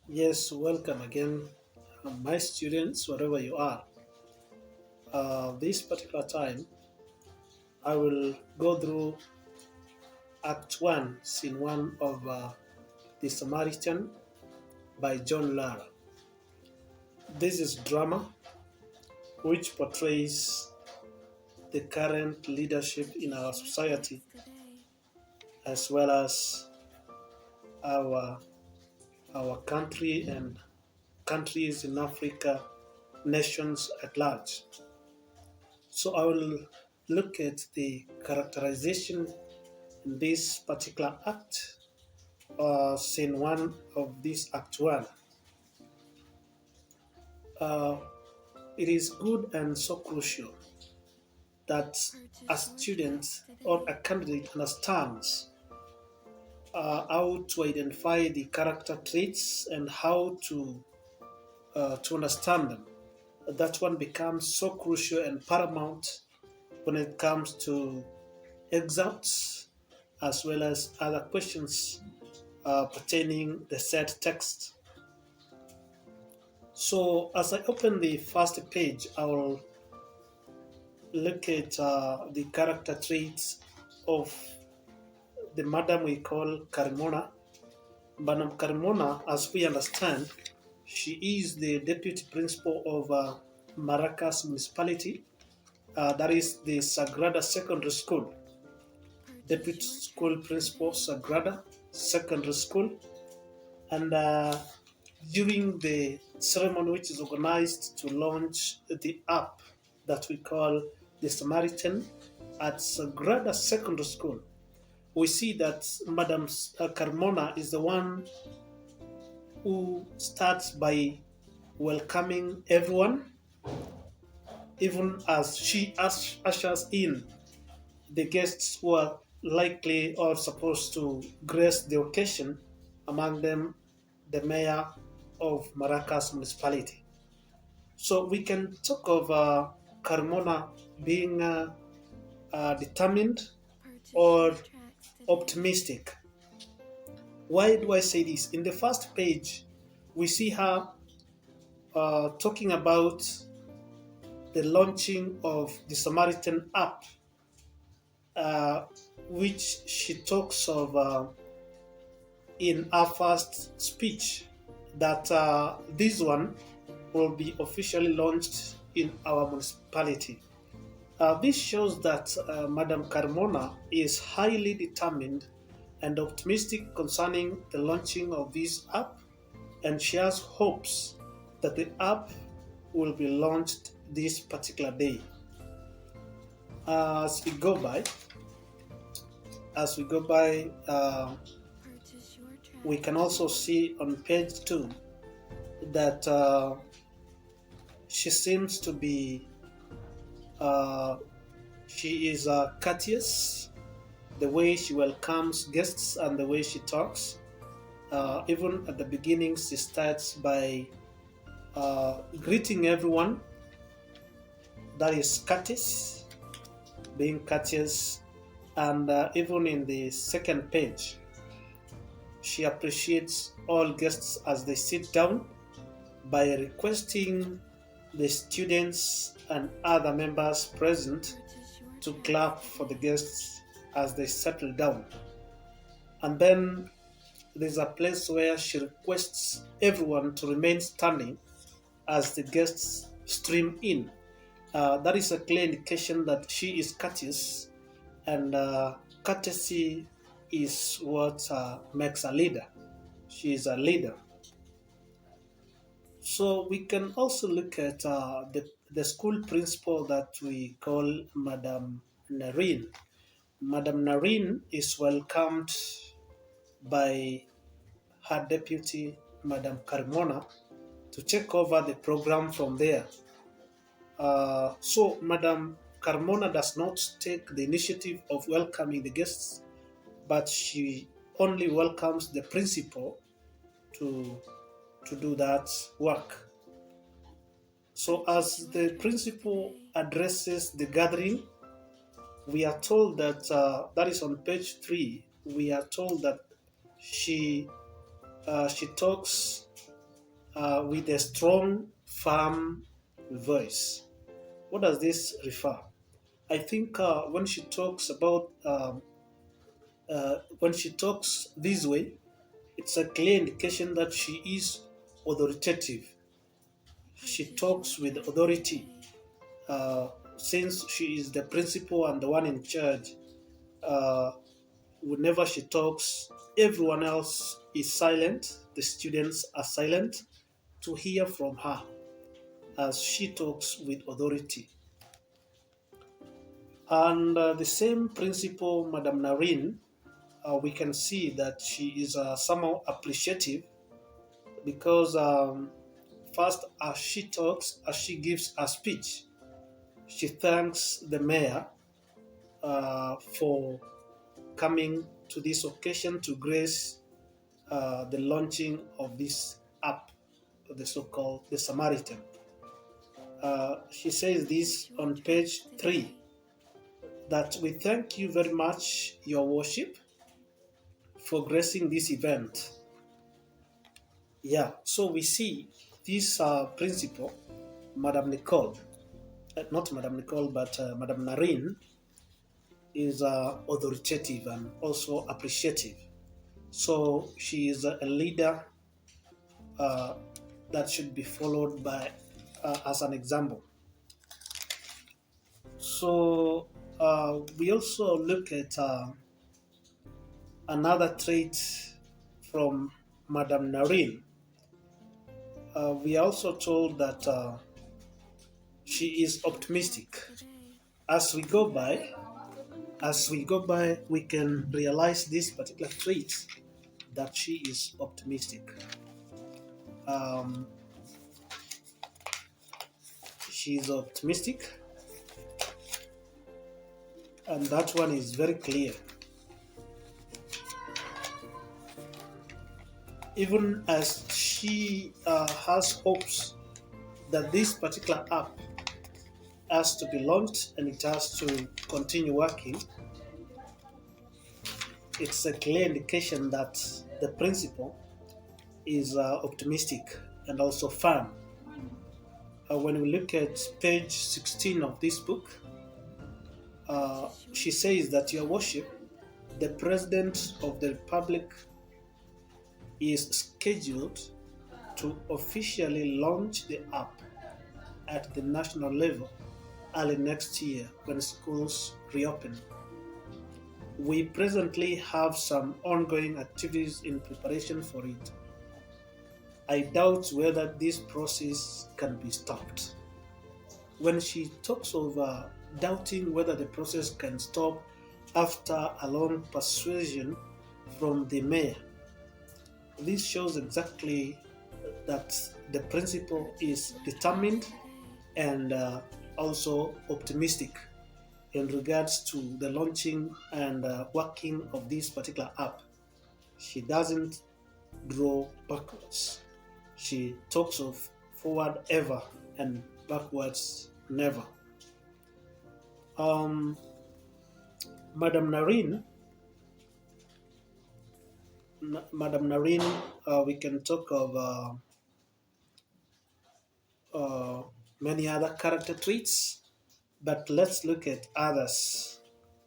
Yes, welcome again, my students, wherever you are. This particular time, I will go through Act 1, Scene 1 of The Samaritan by John Lara. This is drama which portrays the current leadership in our society as well as our, our country and countries in Africa, nations at large. So I will look at the characterization in this particular act, scene one of this act one. Uh, it is good and so crucial that a student or a candidate understands how to identify the character traits and how to understand them. That one becomes so crucial and paramount when it comes to exams as well as other questions pertaining the said text. So as I open the first page, I will look at the character traits of the madam we call Carmona. Madam Carmona, as we understand, she is the deputy principal of Maracas municipality. That is the Sagrada Secondary School. Deputy school principal, Sagrada Secondary School. And during the ceremony, which is organized to launch the app that we call the Samaritan at Sagrada Secondary School, we see that Madam Carmona is the one who starts by welcoming everyone, even as she ushers in the guests who are likely or supposed to grace the occasion, among them the mayor of Maracas municipality. So we can talk of Carmona being determined or optimistic. Why do I say this? In the first page, we see her talking about the launching of the Samaritan app, uh, which she talks of in her first speech, that this one will be officially launched in our municipality. This shows that Madam Carmona is highly determined and optimistic concerning the launching of this app, and she has hopes that the app will be launched this particular day. As we go by, we can also see on page 2 that she seems to be she is courteous, the way she welcomes guests and the way she talks. Even at the beginning, she starts by greeting everyone. That is courteous, being courteous. And even in the second page, she appreciates all guests as they sit down by requesting the students and other members present to clap for the guests as they settle down. And then there's a place where she requests everyone to remain standing as the guests stream in. That is a clear indication that she is courteous, and courtesy is what makes a leader. She is a leader. So we can also look at the school principal that we call Madam Narine. Madam Narine is welcomed by her deputy, Madam Carmona, to take over the program from there. So Madam Carmona does not take the initiative of welcoming the guests, but she only welcomes the principal to, to do that work. So as the principal addresses the gathering, we are told that, that is on page 3, we are told that she talks with a strong, firm voice. What does this refer? I think when she talks this way, it's a clear indication that she is authoritative. She talks with authority, uh, since she is the principal and the one in charge. Uh, Whenever she talks, everyone else is silent. The students are silent to hear from her as she talks with authority. And the same principle, Madame Narine, we can see that she is somehow appreciative because first, as she talks, as she gives a speech, she thanks the mayor for coming to this occasion to grace the launching of this app, the so-called the Samaritan. She says this on page 3 that we thank you very much, Your Worship, for gracing this event. Yeah, so we see this principle, Madame Nicole, not Madame Nicole, but Madame Narine, is authoritative and also appreciative. So she is a leader uh, that should be followed by as an example. So we also look at another trait from Madame Narine. We are also told that she is optimistic. As we go by, we can realize this particular trait that she is optimistic. Um, she is optimistic, and that one is very clear. Even as she has hopes that this particular app has to be launched and it has to continue working, it's a clear indication that the principal is optimistic and also firm. When we look at page 16 of this book, she says that, Your Worship, the President of the Republic is scheduled to officially launch the app at the national level early next year when schools reopen. We presently have some ongoing activities in preparation for it. I doubt whether this process can be stopped. When she talks of doubting whether the process can stop after a long persuasion from the mayor, this shows exactly that the principal is determined and also optimistic in regards to the launching and working of this particular app. She doesn't draw backwards. She talks of forward ever and backwards never. Um, Madame Narine, we can talk of many other character traits, but let's look at others.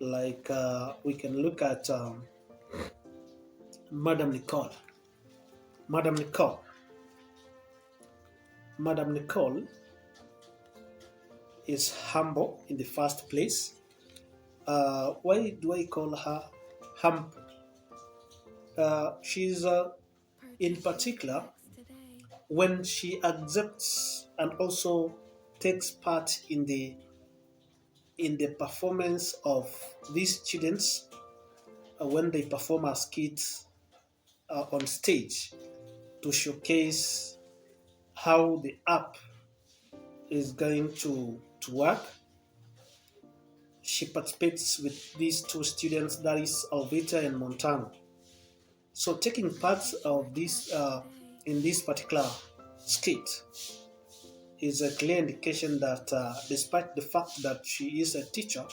Like we can look at Madame Nicole. Madame Nicole. Madame Nicole is humble in the first place. Why do I call her humble? She's in particular when she accepts and also takes part in the performance of these students when they perform a skit on stage to showcase how the app is going to work. She participates with these two students, that is Alvita and Montano. So taking part of this in this particular skit is a clear indication that despite the fact that she is a teacher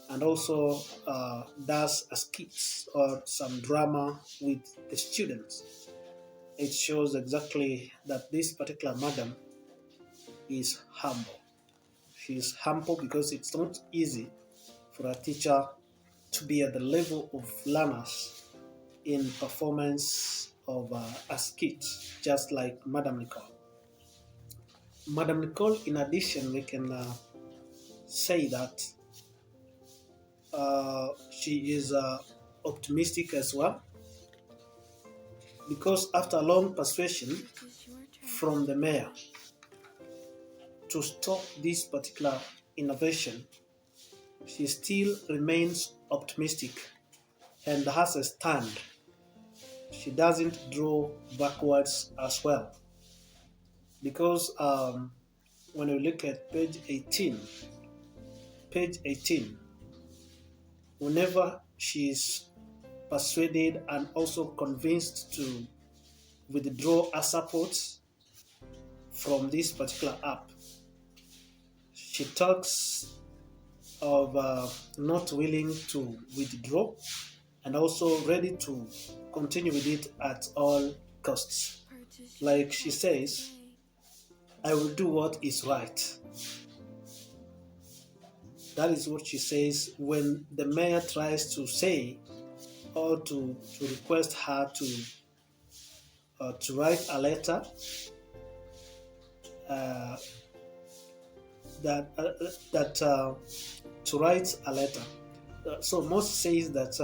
and also does a skit or some drama with the students, it shows exactly that this particular madam is humble. She is humble because it's not easy for a teacher to be at the level of learners in performance of a skit, just like Madam Nicole. Madam Nicole, in addition, we can say that she is optimistic as well, because after long persuasion from the mayor to stop this particular innovation, she still remains optimistic and has a stand. She doesn't draw backwards as well, because when we look at page 18, whenever she is persuaded and also convinced to withdraw her support from this particular app, she talks of not willing to withdraw and also ready to continue with it at all costs. Like she says, I will do what is right. That is what she says when the mayor tries to say or to request her to write a letter uh, that to write a letter. So Moses says that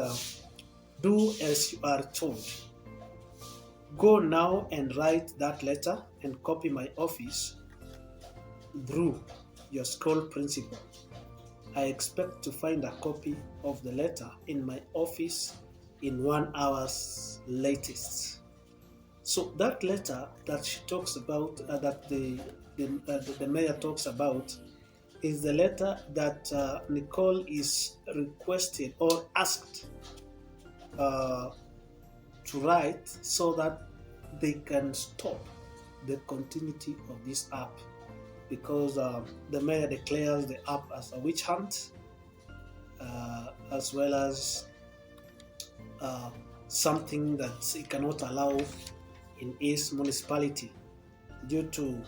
do as you are told. Go now and write that letter and copy my office through your school principal. I expect to find a copy of the letter in my office in 1 hour's latest. So that letter that she talks about, that the mayor talks about, is the letter that Nicole is requested or asked to write so that they can stop the continuity of this app, because the mayor declares the app as a witch hunt, as well as something that he cannot allow in his municipality due to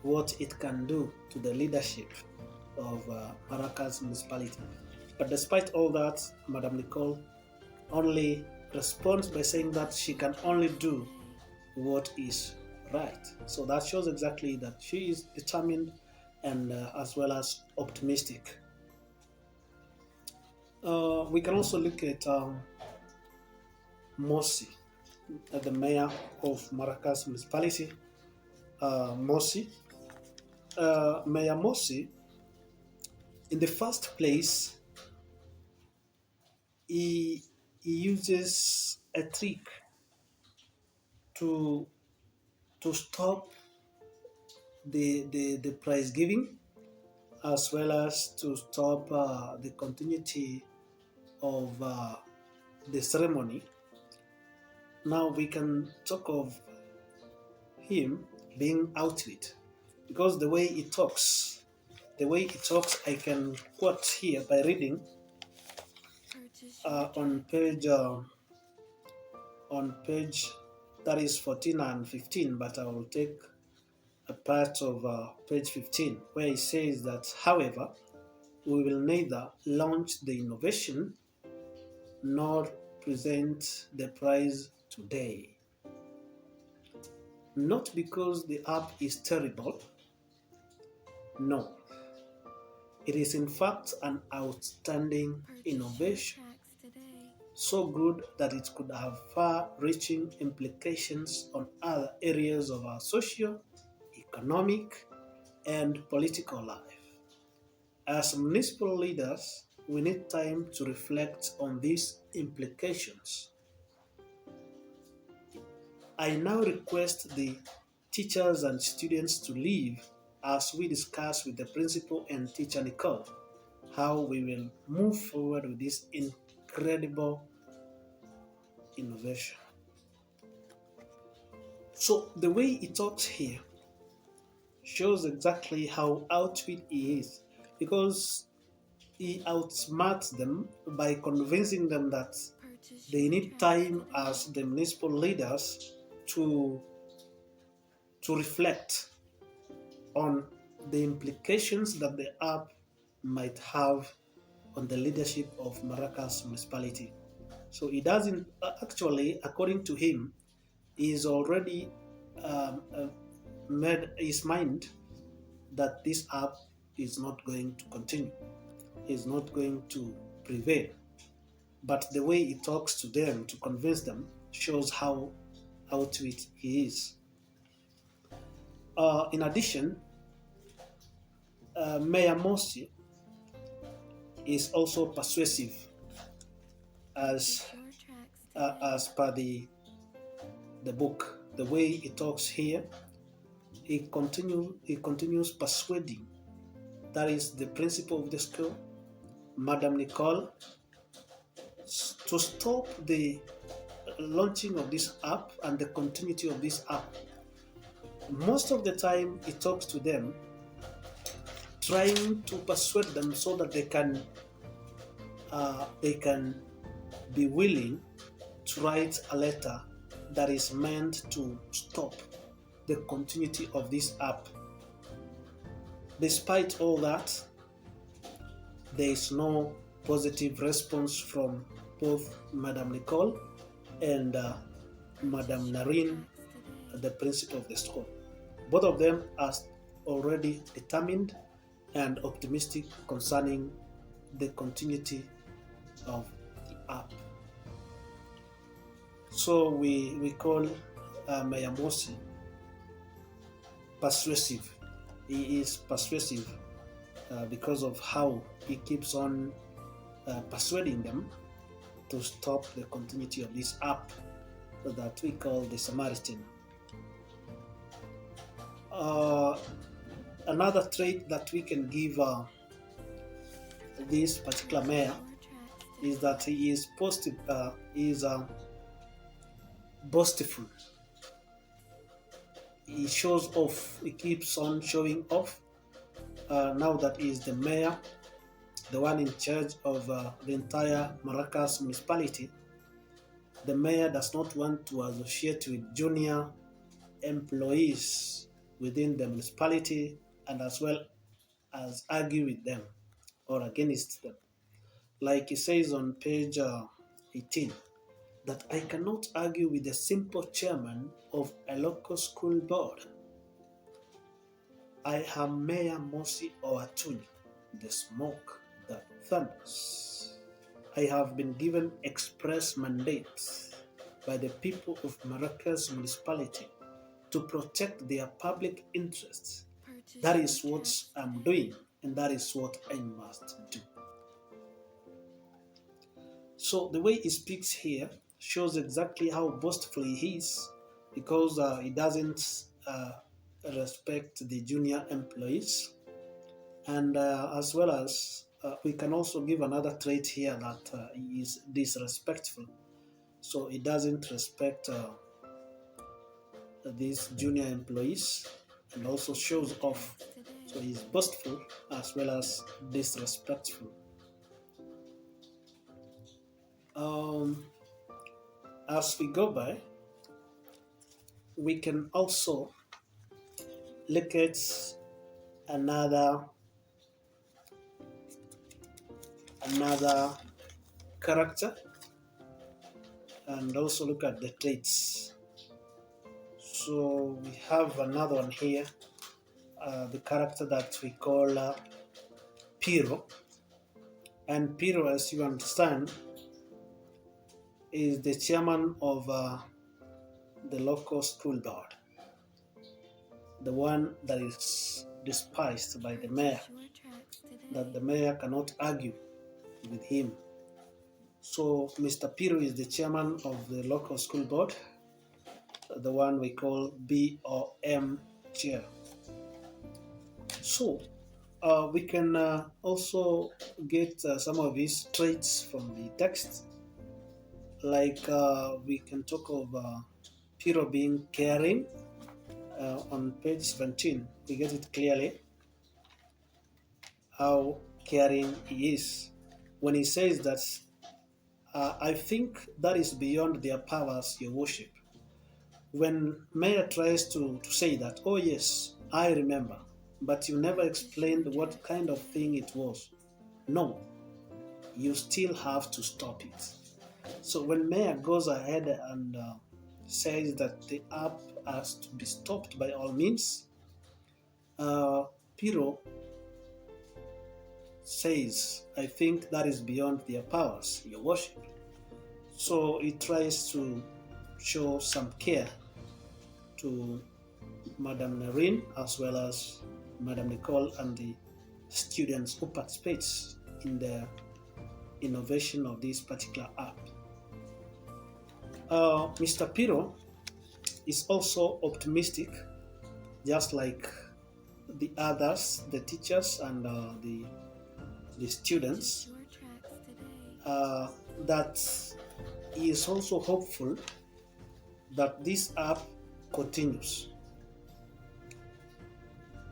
what it can do to the leadership of Maracas municipality. But despite all that, Madam Nicole only responds by saying that she can only do what is right. So that shows exactly that she is determined and as well as optimistic. We can also look at Mosi, the mayor of Maracas municipality. Mosi, Mayor Mosi, in the first place, he, he uses a trick to stop the prize giving, as well as to stop the continuity of the ceremony. Now we can talk of him being outwit, because the way he talks, I can quote here by reading on page that is 14 and 15, but I will take a part of page 15, where he says that, however, we will neither launch the innovation nor present the prize today. Not because the app is terrible, no. It is in fact an outstanding innovation, so good that it could have far-reaching implications on other areas of our social, economic, and political life. As municipal leaders, we need time to reflect on these implications. I now request the teachers and students to leave as we discuss with the principal and teacher Nicole how we will move forward with this incredible innovation. So the way he talks here shows exactly how outwit he is, because he outsmarts them by convincing them that they need time as the municipal leaders to reflect on the implications that the app might have on the leadership of Maracas municipality. So he doesn't actually, according to him, he is already made his mind that this app is not going to continue, is not going to prevail. But the way he talks to them to convince them shows how out of it he is. In addition, Mayor Morsi is also persuasive as per the book. The way he talks here, he continues persuading. That is the principal of the school, Madam Nicole, to stop the launching of this app and the continuity of this app. Most of the time, he talks to them, trying to persuade them so that they can be willing to write a letter that is meant to stop the continuity of this app. Despite all that, there is no positive response from both Madam Nicole and Madam Narine, the principal of the school. Both of them are already determined and optimistic concerning the continuity of the app. So we call Mayor Morsi persuasive. He is persuasive because of how he keeps on persuading them to stop the continuity of this app that we call the Samaritan. Another trait that we can give this particular mayor is that he is positive, boastful. He shows off, he keeps on showing off. Now that he is the mayor, the one in charge of the entire Maracas municipality, the mayor does not want to associate with junior employees within the municipality and as well as argue with them or against them. Like he says on page 18, that I cannot argue with the simple chairman of a local school board. I am Mayor Morsi Oatuni, the smoke that thunders. I have been given express mandates by the people of Maracas municipality to protect their public interests. That is what I'm doing, and that is what I must do. So the way he speaks here shows exactly how boastful he is, because he doesn't respect the junior employees. And as well as we can also give another trait here that he is disrespectful. So he doesn't respect these junior employees and also shows off. So he's boastful as well as disrespectful. As we go by, we can also look at another character and also look at the traits. So we have another one here, the character that we call Piro. And Piro, as you understand, is the chairman of the local school board, the one that is despised by the mayor, that the mayor cannot argue with him. So Mr. Piro is the chairman of the local school board, the one we call BOM chair. So we can also get some of his traits from the text. Like we can talk of Piro being caring. On page 17, we get it clearly how caring he is when he says that I think that is beyond their powers, your worship. When Maya tries to say that, oh yes, I remember, but you never explained what kind of thing it was. No, you still have to stop it. So when Maya goes ahead and says that the app has to be stopped by all means, uh, Piro says, I think that is beyond their powers, your worship. So he tries to show some care to Madame Narine as well as Madame Nicole and the students who participate in the innovation of this particular app. Mr. Piro is also optimistic, just like the others, the teachers and the students, uh, that he is also hopeful that this app continues.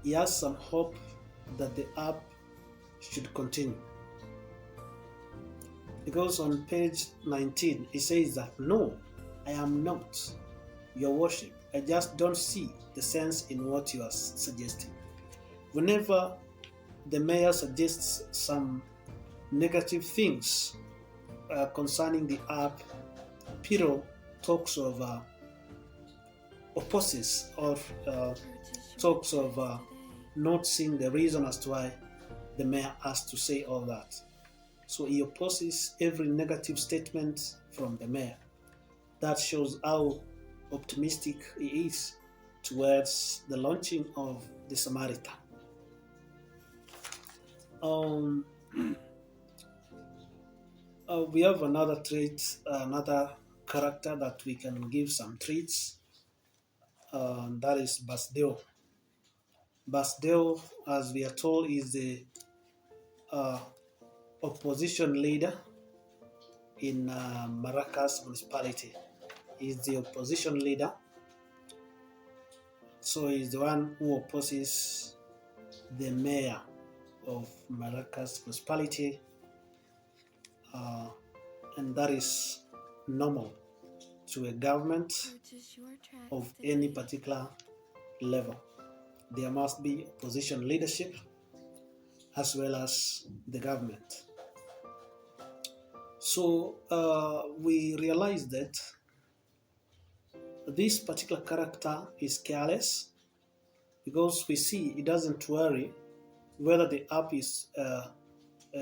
He has some hope that the app should continue. Because on page 19, it says that, no, I am not, your worship. I just don't see the sense in what you are suggesting. Whenever the mayor suggests some negative things concerning the app, Piro talks of opposes or talks of not seeing the reason as to why the mayor has to say all that. So he opposes every negative statement from the mayor. That shows how optimistic he is towards the launching of the Samaritan. We have another trait, another character that we can give some traits. That is Basdeo. Basdeo, as we are told, is the uh, opposition leader in Maracas municipality. He is the opposition leader. So he's the one who opposes the mayor of Maracas municipality, and that is normal to a government of any particular level. There must be opposition leadership as well as the government. So we realize that this particular character is careless because we see he doesn't worry whether the app is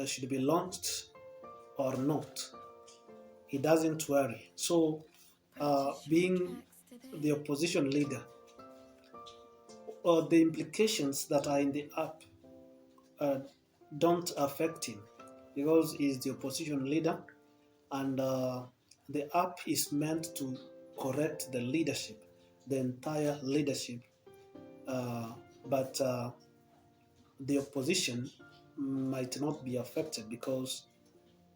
should be launched or not. He doesn't worry. So being the opposition leader, or the implications that are in the app don't affect him because he's the opposition leader, and the app is meant to correct the leadership, the entire leadership, but the opposition might not be affected because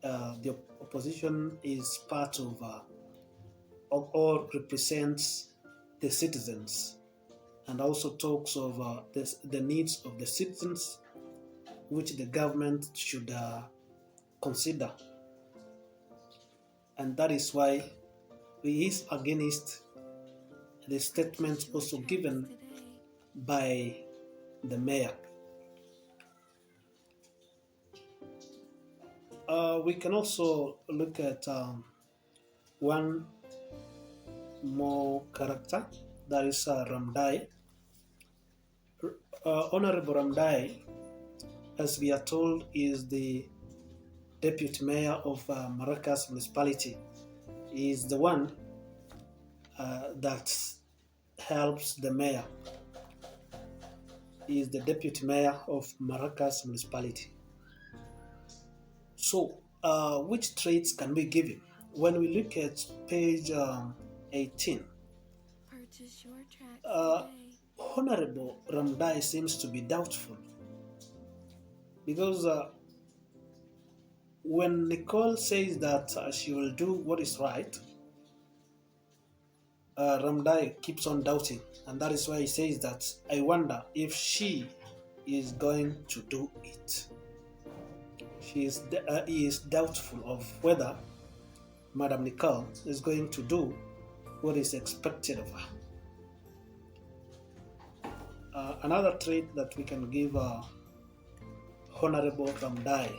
the opposition is part of or represents the citizens, and also talks of the needs of the citizens, which the government should consider. And that is why he is against the statement also given by the mayor. We can also look at one more character, that is Ramdai. Honorable Ramdai, as we are told, is the deputy mayor of Maracas municipality. He is the one that helps the mayor. He is the deputy mayor of Maracas municipality. So, which traits can we give him? When we look at page 18, Honorable Ramdai seems to be doubtful because when Nicole says that she will do what is right, Ramdai keeps on doubting, and that is why he says that I wonder if she is going to do it. He is doubtful of whether Madame Nicole is going to do what is expected of her. Another trait that we can give Honorable Ramdai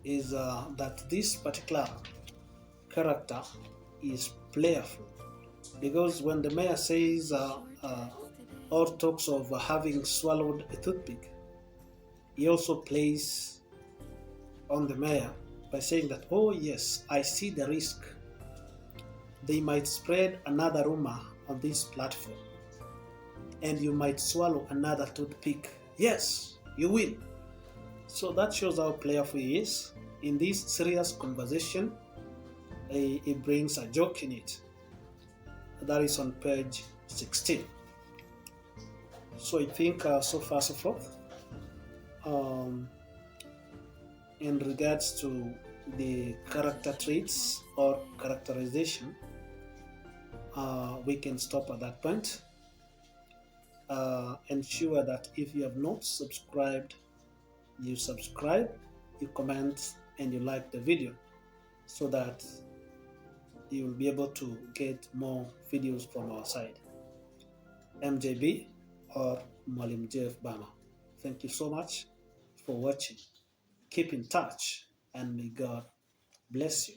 is that this particular character is playful, because when the mayor says or talks of having swallowed a toothpick, he also plays on the mayor by saying that, oh yes, I see the risk. They might spread another rumor on this platform and you might swallow another toothpick. Yes, you will. So that shows how playful he is. In this serious conversation, he brings a joke in it. That is on page 16. So I think so far so forth. In regards to the character traits or characterization, we can stop at that point. Ensure that if you have not subscribed, you subscribe, you comment, and you like the video, so that you will be able to get more videos from our side. MJB or Malim Jeff Bama. Thank you so much for watching. Keep in touch, and may God bless you.